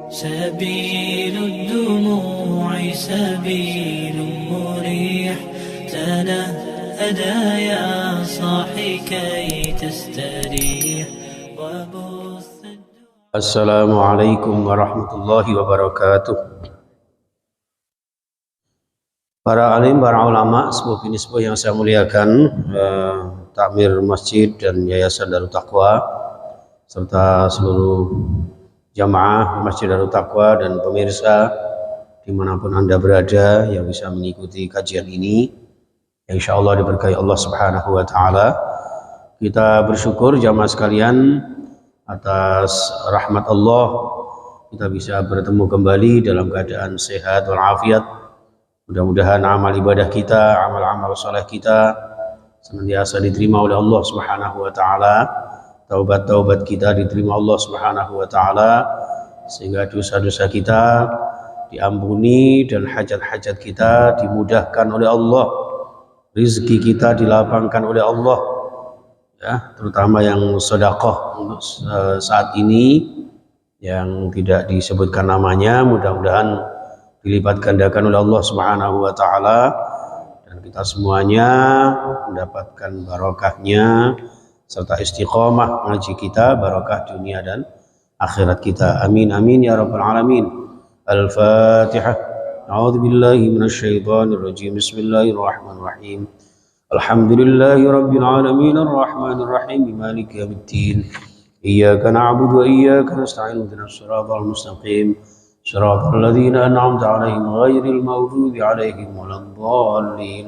سبيل الدموع سبيل مريح تنهدى يا صاحي كي تستريح وبث. السلام عليكم ورحمة الله وbarakatuh. Para alim, para ulama, sepuh bini sepuh yang saya muliakan, takmir masjid dan yayasan Darut Taqwa serta seluruh jamaah Masjid Darut Taqwa dan pemirsa dimanapun Anda berada yang bisa mengikuti kajian ini, yang insya Allah diberkahi Allah Subhanahu wa Ta'ala. Kita bersyukur jamaah sekalian atas rahmat Allah, kita bisa bertemu kembali dalam keadaan sehat walafiat. Mudah-mudahan amal ibadah kita, amal-amal soleh kita senantiasa diterima oleh Allah Subhanahu wa Ta'ala. Taubat-taubat kita diterima Allah Subhanahu wa Ta'ala, sehingga dosa-dosa kita diampuni dan hajat-hajat kita dimudahkan oleh Allah, rizki kita dilapangkan oleh Allah, ya, terutama yang sedekah untuk saat ini yang tidak disebutkan namanya, mudah-mudahan dilipat gandakan oleh Allah Subhanahu wa Ta'ala dan kita semuanya mendapatkan barokahnya serta istiqomah ngaji kita, barokah dunia dan akhirat kita. Amin amin ya rabbal alamin. Al-Fatihah. A'udzu billahi minasy syaithanir rajim. Bismillahirrahmanirrahim. Alhamdulillahi rabbil alamin arrahmanir rahim maliki yaumiddin. Iyyaka na'budu wa iyyaka nasta'in ihdinas siratal mustaqim. صراط الذين أنعمت عليهم غير المغضوب عليهم ولا الضالين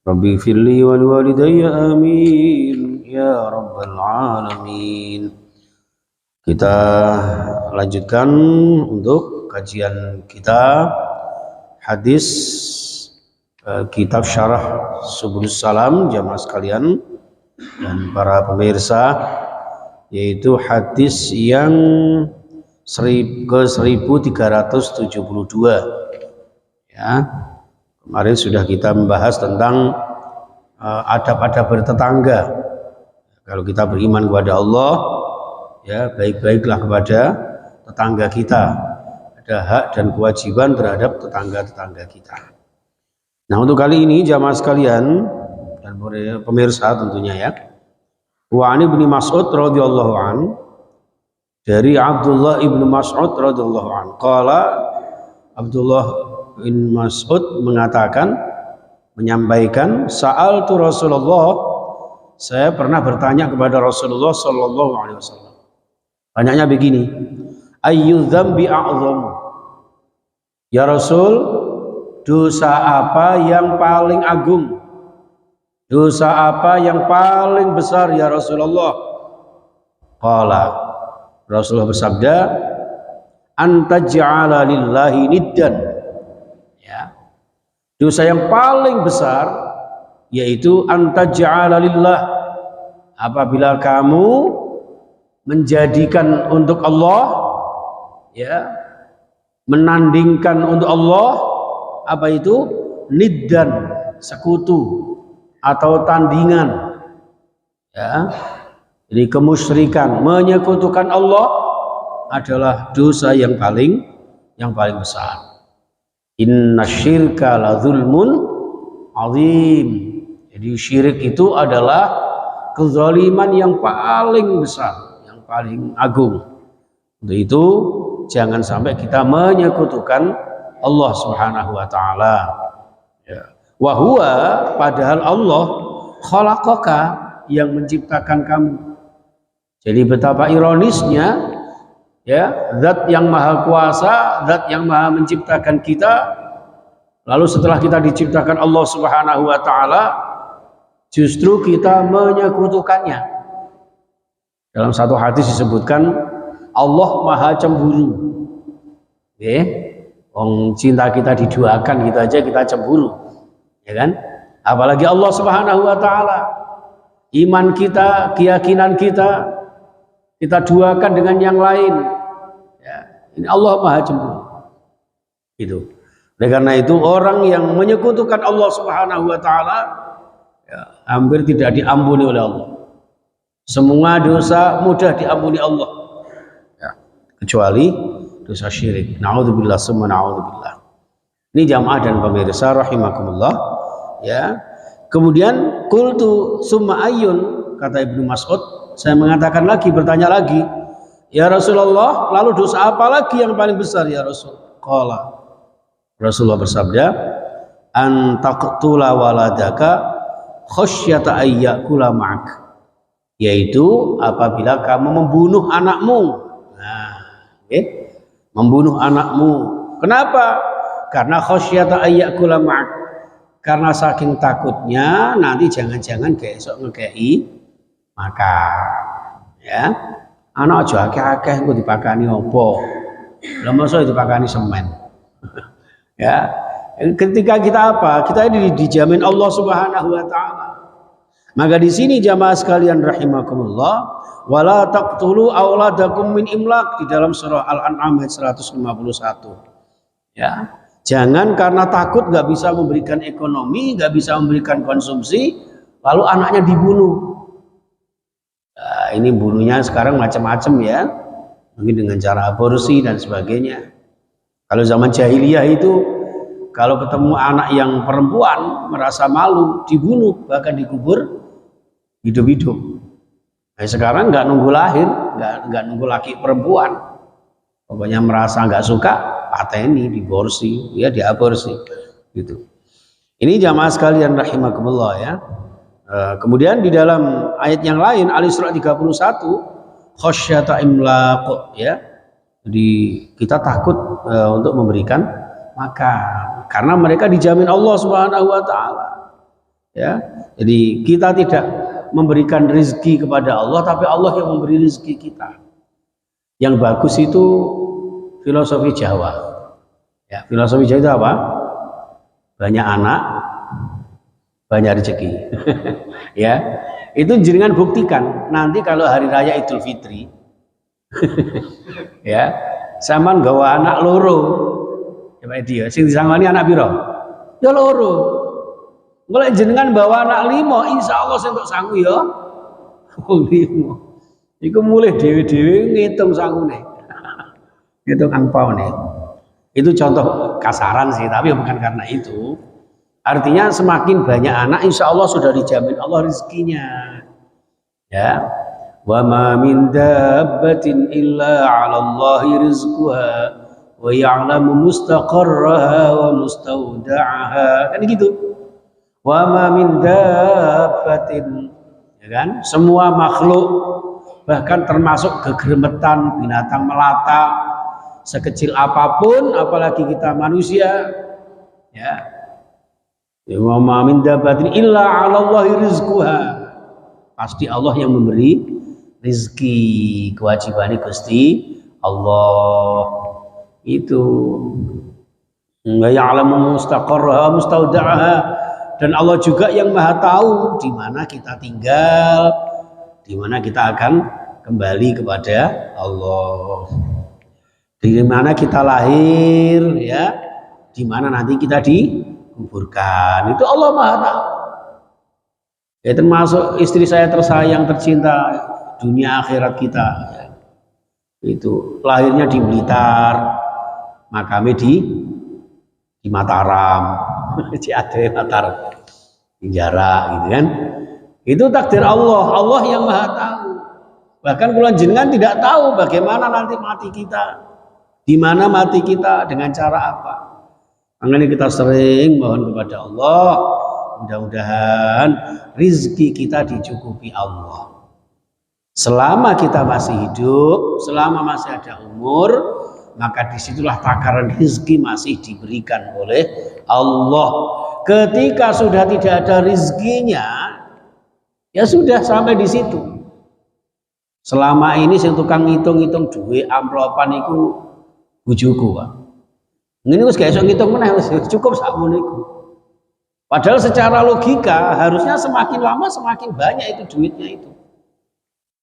ربي اغفر لي ولوالدي آمين يا رب العالمين. Kita lanjutkan untuk kajian kita hadis kitab Syarah Subulus Salam jamaah sekalian dan para pemirsa, yaitu hadis yang ke 1372 ya. Kemarin sudah kita membahas tentang adab-adab bertetangga. Kalau kita beriman kepada Allah, ya, baik-baiklah kepada tetangga kita. Ada hak dan kewajiban terhadap tetangga-tetangga kita. Nah, untuk kali ini jamaah sekalian dan pemirsa tentunya ya, wa ani bin Mas'ud radhiyallahu anhu, dari Abdullah ibnu Mas'ud radhiyallahu anhu, qala, Abdullah bin Mas'ud mengatakan, menyampaikan, sa'altu Rasulullah, saya pernah bertanya kepada Rasulullah sallallahu alaihi wasallam. Tanyanya begini, ayyu dzambi a'dhamu? Ya Rasul, dosa apa yang paling agung? Dosa apa yang paling besar ya Rasulullah? Qala, Rasulullah bersabda, anta ja'ala lillahi niddan. Ya. Dosa yang paling besar yaitu anta ja'ala lillah, apabila kamu menjadikan untuk Allah, ya, menandingkan untuk Allah apa itu? Niddan, sekutu atau tandingan. Ya. Jadi kemusyrikan, menyekutukan Allah adalah dosa yang paling besar. Inna syirka la zulmun azim. Jadi syirik itu adalah kezaliman yang paling besar, yang paling agung. Untuk itu jangan sampai kita menyekutukan Allah Subhanahu wa Ta'ala. Ya. Wa huwa, padahal Allah khalaqaka, yang menciptakan kamu. Jadi betapa ironisnya, ya, zat yang maha kuasa, zat yang maha menciptakan kita, lalu setelah kita diciptakan Allah Subhanahu wa Ta'ala, justru kita menyekutukannya. Dalam satu hadis disebutkan Allah maha cemburu. Cinta kita diduakan gitu aja kita cemburu, ya kan? Apalagi Allah Subhanahu wa Ta'ala. Iman kita, keyakinan kita duakan dengan yang lain. Ya, ini Allah maha cemburu. Gitu. Oleh karena itu orang yang menyekutukan Allah Subhanahu wa Ta'ala, ya, hampir tidak diampuni oleh Allah. Semua dosa mudah diampuni Allah, ya, kecuali dosa syirik. Naudzubillah summa naudzubillah. Ini jamaah dan pemirsa rahimakumullah, ya. Kemudian qultu summa ayyun, kata Ibnu Mas'ud, saya mengatakan lagi, bertanya lagi, ya Rasulullah, lalu dosa apa lagi yang paling besar ya Rasul? Qala, Rasulullah bersabda, an taqtula waladaka khasyata ayyakula ma'ak, yaitu apabila kamu membunuh anakmu. Nah, okay. Membunuh anakmu. Kenapa? Karena khasyata ayyakula ma'ak, karena saking takutnya nanti jangan-jangan besok ngekei makan, ya. Anak aja akeh-akeh engko dipakani opo? Lah masa dipakani semen. Ya. Ketika kita apa? Kita ini dijamin Allah Subhanahu wa taala. Maka di sini jamaah sekalian rahimakumullah, wala taqtulu auladakum min imlaq, di dalam surah Al-An'am ayat 151. Ya. Jangan karena takut nggak bisa memberikan ekonomi, nggak bisa memberikan konsumsi, lalu anaknya dibunuh. Nah, ini bunuhnya sekarang macam-macam ya, mungkin dengan cara aborsi dan sebagainya. Kalau zaman jahiliyah itu, kalau ketemu anak yang perempuan merasa malu, dibunuh, bahkan dikubur hidup-hidup. Nah, sekarang nggak nunggu lahir, nggak nunggu laki perempuan, pokoknya merasa nggak suka, pateni, diborsi, ya diaborsi, gitu. Ini jamaah sekalian rahimakumullah ya. Kemudian di dalam ayat yang lain Al-Isra 31, khasyata imlaq, ya. Jadi kita takut untuk memberikan makan karena mereka dijamin Allah Subhanahu wa taala. Ya. Jadi kita tidak memberikan rezeki kepada Allah, tapi Allah yang memberi rezeki kita. Yang bagus itu filosofi Jawa. Ya, filosofi Jawa itu apa? Banyak anak, banyak rezeki. Ya, itu jenengan buktikan. Nanti kalau hari raya Idul Fitri, ya, sampean gawa anak loro. Coba dia, sing disangani anak piro? Ya loro. Mulai jenengan bawa anak 5, insya Allah sing entuk sangu ya. 5. Iku mulai dewe-dewe ngitung sangune. Itu angpau nih. Itu contoh kasaran sih, tapi bukan karena itu. Artinya semakin banyak anak, insya Allah sudah dijamin Allah rezekinya. Ya, wa ma min dabbatin illa 'ala Allahi rizquha wa ya'lamu mustaqarraha wa mustawda'aha. Kan gitu. Wa ma min dabbatin, ya kan? Semua makhluk, bahkan termasuk gegermetan, binatang melata, sekecil apapun, apalagi kita manusia, ya. Wa ma min dabbatin illa 'ala Allahi rizquha. Pasti Allah yang memberi rezeki, kewajiban Gusti Allah. Itu wa ya'lamu mustaqarraha mustawda'aha, dan Allah juga yang Maha tahu di mana kita tinggal, di mana kita akan kembali kepada Allah. Di mana kita lahir, ya, di mana nanti kita dikuburkan, itu Allah Maha tahu. Ya, termasuk istri saya tersayang, tercinta, dunia akhirat kita, ya. Itu lahirnya di Blitar, makamnya di Mataram, Ciade Mataram, di Jarak, gitu kan. Itu takdir Allah, Allah yang Maha tahu. Bahkan kula jenengan tidak tahu bagaimana nanti mati kita, di mana mati kita, dengan cara apa. Makanya kita sering mohon kepada Allah, mudah-mudahan rizki kita dicukupi Allah. Selama kita masih hidup, selama masih ada umur, maka disitulah takaran rizki masih diberikan oleh Allah. Ketika sudah tidak ada rizkinya, ya sudah sampai di situ. Selama ini saya tukang ngitung-ngitung duit amplopan itu bujuku, Pak. Ini wis gak iso ngitung meneh, wis cukup sakmono iku. Padahal secara logika harusnya semakin lama semakin banyak itu duitnya itu.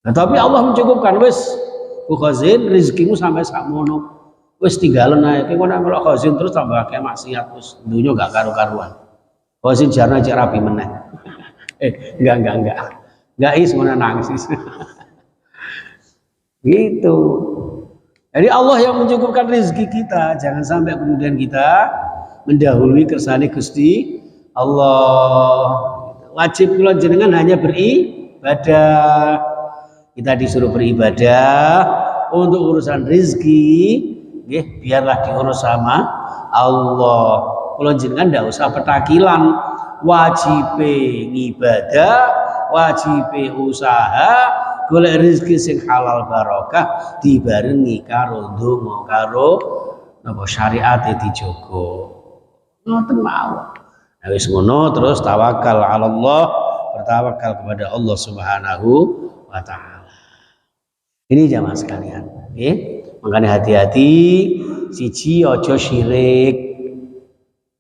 Nah, tapi Allah mencukupkan, wis Bu Khazin rezekimu sampai sakmono. Wis tinggalan ae, kowe nek melok Khazin terus tambah akeh maksiat, wis dunya gak karu-karuan. Khazin jarna cek rapi meneh. Enggak. Enggak is mana nangis. Gitu. Jadi Allah yang mencukupkan rezeki kita, jangan sampai kemudian kita mendahului kersane Gusti Allah. Wajib kula jenengan hanya beribadah. Kita disuruh beribadah untuk urusan rezeki, nggih, biarlah diurus sama Allah. Kula jenengan ndak usah petakilan, wajib ngibadah, wajib usaha, golek rezeki sing halal barokah dibarengi karo ndonga karo napa syariate dijogo. Ngoten mawon. Nah, wis ngono terus tawakal 'ala Allah, bertawakal kepada Allah Subhanahu wa taala. Ini jamaah sekalian, nggih. Makanya hati-hati siji aja syirik.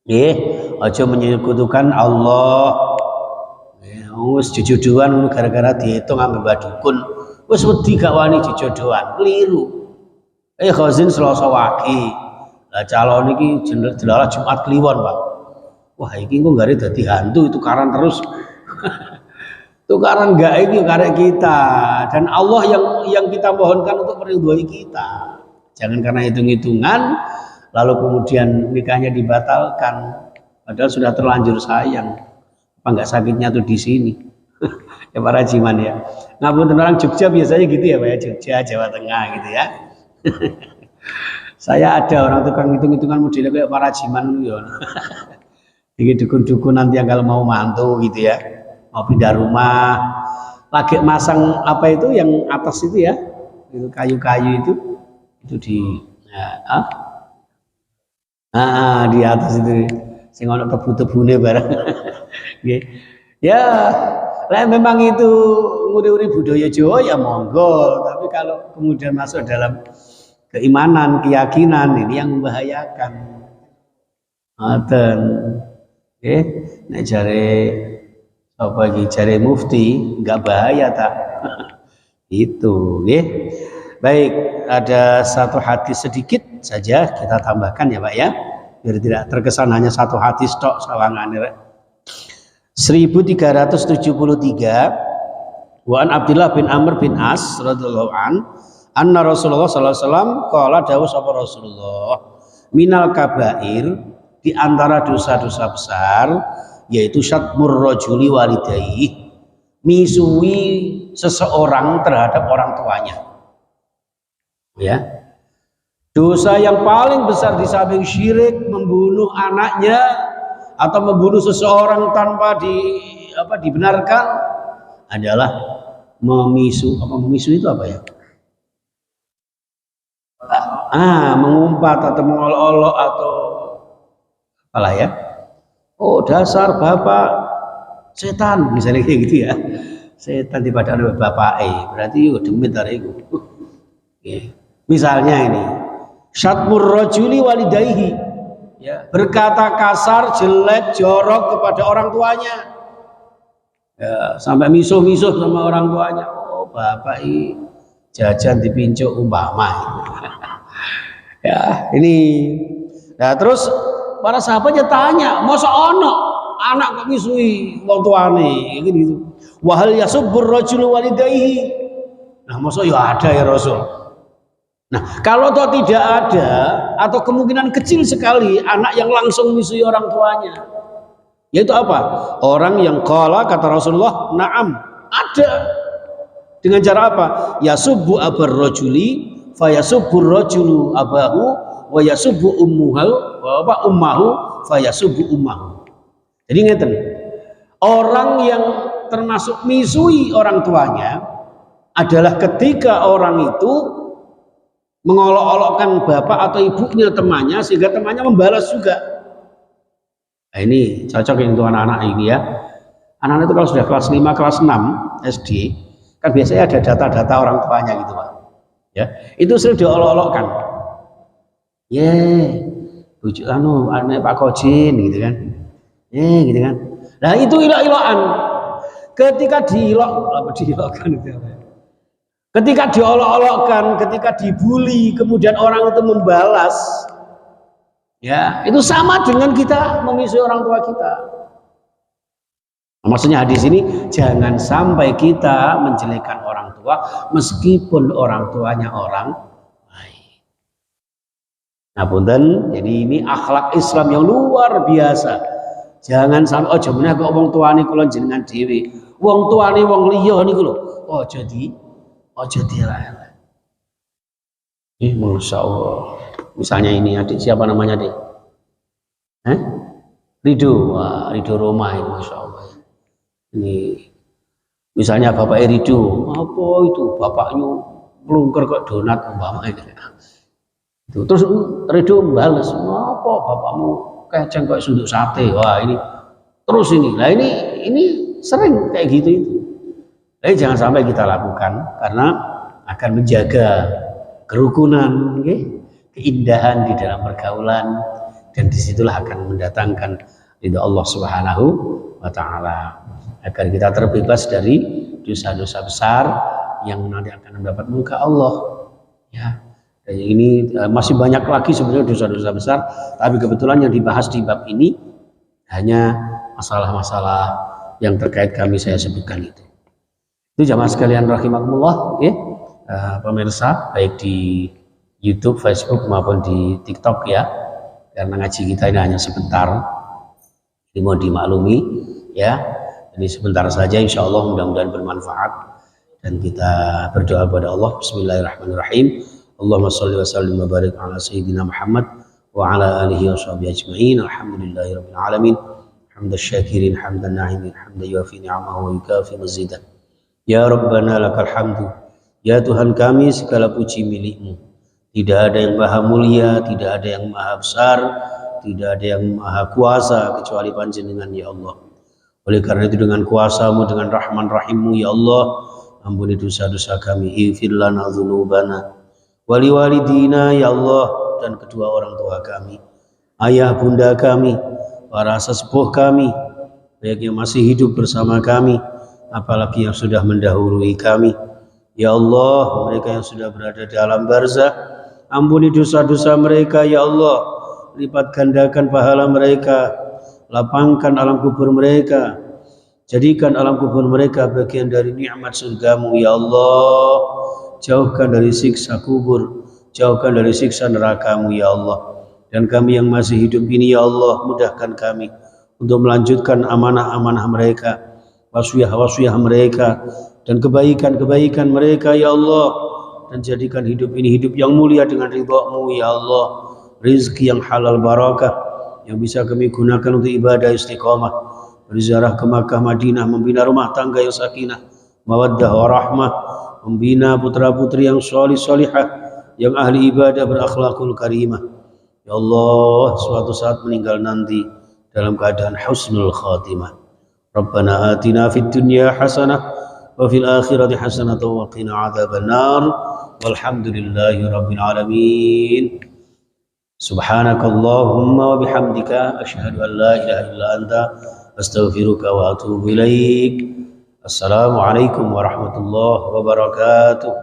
Nggih, aja menyekutukan Allah. Wis jodohan gara-gara dihitung ambek Mbah Dukun. Wis wedi gak wani jodohan, keliru. Khazin Selasa Wage. Lah calon iki jelalah Jumat Kliwon, Pak. Wah, iki kok gare dadi hantu itu karan terus. Tukaran enggak ini karek kita, dan Allah yang kita mohonkan untuk meridhoi kita. Jangan karena hitung-hitungan lalu kemudian nikahnya dibatalkan padahal sudah terlanjur sayang. Apa enggak sakitnya tuh di sini? Ya para jiman ya. Ngapunten orang Jogja biasanya gitu ya Pak ya, Jogja, Jawa Tengah gitu ya. Saya ada orang tukang hitung-hitungan modelnya kayak para jiman ya. Jadi dukun-dukun nanti yang kalau mau mantu gitu ya, mau pindah rumah, lagi masang apa itu yang atas itu ya, itu kayu-kayu itu di di atas itu, sing ono tebu-tebune bareng. Ya, lah memang itu nguri-nguri budaya Jawa ya monggo, tapi kalau kemudian masuk dalam keimanan, keyakinan ini yang membahayakan. Ngoten. Nek jare apa iki jare mufti enggak bahaya tak? Itu, nggih. Baik, ada satu hadis sedikit saja kita tambahkan ya, Pak ya. Biar tidak terkesan hanya satu hadis tok sawangane. 1373 Wa an Abdullah bin Amr bin As radhiyallahu anna Rasulullah sallallahu alaihi wasallam qala dawuh sapa Rasulullah minal kabair, di antara dosa-dosa besar yaitu syatmur rajuli walidayhi, misui seseorang terhadap orang tuanya. Ya. Dosa yang paling besar di samping syirik, membunuh anaknya atau membunuh seseorang tanpa dibenarkan adalah memisu. Apa memisu itu apa ya? Mengumpat atau mengolok-olok atau apalah ya. Oh, dasar bapak setan misalnya kayak gitu ya. Setan dipadani bapak berarti yo demit arek iku. Misalnya ini syatmur rajuli walidayhi, ya, berkata kasar, jelek, jorok kepada orang tuanya. Ya, sampai misuh-misuh sama orang tuanya. Oh, bapak ini jajan dipincuk umpama. Ya, ini. Nah, terus para sahabatnya tanya, masa ono anak kok misui wong tuane gitu. Wa hal yasubbur rajulu walidayhi. Nah, masa ya ada ya Rasul. Nah, kalau toh tidak ada atau kemungkinan kecil sekali anak yang langsung misui orang tuanya. Yaitu apa? Orang yang qala kata Rasulullah, na'am, ada. Dengan cara apa? Yasubbu abar rajuli fa yasubbur rajulu abahu wa yasubbu ummahu fa yasubbu ummahu. Jadi ngeten. Orang yang termasuk misui orang tuanya adalah ketika orang itu mengolok-olokkan bapak atau ibunya temannya sehingga temannya membalas juga. Nah, ini cocok untuk anak-anak ini ya. Anak-anak itu kalau sudah kelas 5, kelas 6 SD, kan biasanya ada data-data orang tuanya gitu Pak. Ya, itu sering diolok-olokkan. Bujuk anak Pak Kojin gitu kan. Gitu kan. Nah, itu ilok-ilokan. Ketika diilokkan itu apa? Ketika diolok-olokkan, ketika dibully, kemudian orang itu membalas, ya itu sama dengan kita memisui orang tua kita. Nah, maksudnya hadis ini jangan sampai kita menjelekkan orang tua meskipun orang tuanya orang baik. Nah, punten, jadi ini akhlak Islam yang luar biasa. Jangan sampai aja meneh kok wong tuane kula jenengan dhewe. Wong tuane wong liya niku lho. Aja dielek. Masya Allah. Misalnya ini adik, siapa namanya adik? Ridho. Wah, Ridho Roma ini, Masya Allah. Ini misalnya Bapak Ridho, apa itu bapaknya melungker kok donat umpama ini. Terus Ridho balas, apa bapakmu keceng kok sunduk sate. Wah, ini terus ini. Nah, ini sering kayak gitu itu. Jadi jangan sampai kita lakukan karena akan menjaga kerukunan, keindahan di dalam pergaulan, dan disitulah akan mendatangkan ridha Allah Subhanahu wa Ta'ala, agar kita terbebas dari dosa-dosa besar yang nanti akan mendapat murka Allah. Ya, dan ini masih banyak lagi sebenarnya dosa-dosa besar, tapi kebetulan yang dibahas di bab ini hanya masalah-masalah yang terkait saya sebutkan itu. Itu jamaah sekalian rahimakumullah, pemirsa baik di YouTube, Facebook maupun di TikTok ya, karena ngaji kita ini hanya sebentar, ini mau dimaklumi ya, jadi sebentar saja, insya Allah mudah-mudahan bermanfaat, dan kita berdoa kepada Allah. Bismillahirrahmanirrahim. Allahumma sholli wa sallim wa barik ala sayyidina Muhammad wa ala alihi wa sahbihi ajma'in. Alhamdulillahi rabbil alamin, hamdan syakirin, hamdan na'imin, hamdan yuafi ni'amahu wa yukafi mazidah. Ya Rabbana lakal hamdu, ya Tuhan kami segala puji milikmu. Tidak ada yang maha mulia, tidak ada yang maha besar, tidak ada yang maha kuasa kecuali Panjenengan ya Allah. Oleh karena itu dengan kuasamu, dengan rahman rahimmu ya Allah, ampuni dosa-dosa kami. Ighfir lana dzunubana wali walidina ya Allah, dan kedua orang tua kami, ayah bunda kami, para sesepuh kami, baik yang masih hidup bersama kami, apalagi yang sudah mendahului kami. Ya Allah, mereka yang sudah berada di alam barzah, ampuni dosa-dosa mereka ya Allah, lipat gandakan pahala mereka, lapangkan alam kubur mereka, jadikan alam kubur mereka bagian dari nikmat surgamu ya Allah. Jauhkan dari siksa kubur, jauhkan dari siksa nerakamu ya Allah. Dan kami yang masih hidup ini ya Allah, mudahkan kami untuk melanjutkan amanah-amanah mereka, wasiat-wasiat mereka, dan kebaikan-kebaikan mereka ya Allah, dan jadikan hidup ini hidup yang mulia dengan ridha-Mu ya Allah. Rizki yang halal barakah yang bisa kami gunakan untuk ibadah istiqamah, berziarah ke Makkah Madinah, membina rumah tangga yang sakinah mawaddah warahmah, membina putra-putri yang sholih sholihah, yang ahli ibadah berakhlakul karimah ya Allah, suatu saat meninggal nanti dalam keadaan husnul khatimah. Rabbana atina fid dunya hasanah wa fil akhirati hasanah wa qina adzabannar. Walhamdulillahi rabbil alamin. Subhanakallahumma wa bihamdika asyhadu an la ilaha illa anta astaghfiruka wa atubu ilaik. Assalamualaikum warahmatullahi wabarakatuh.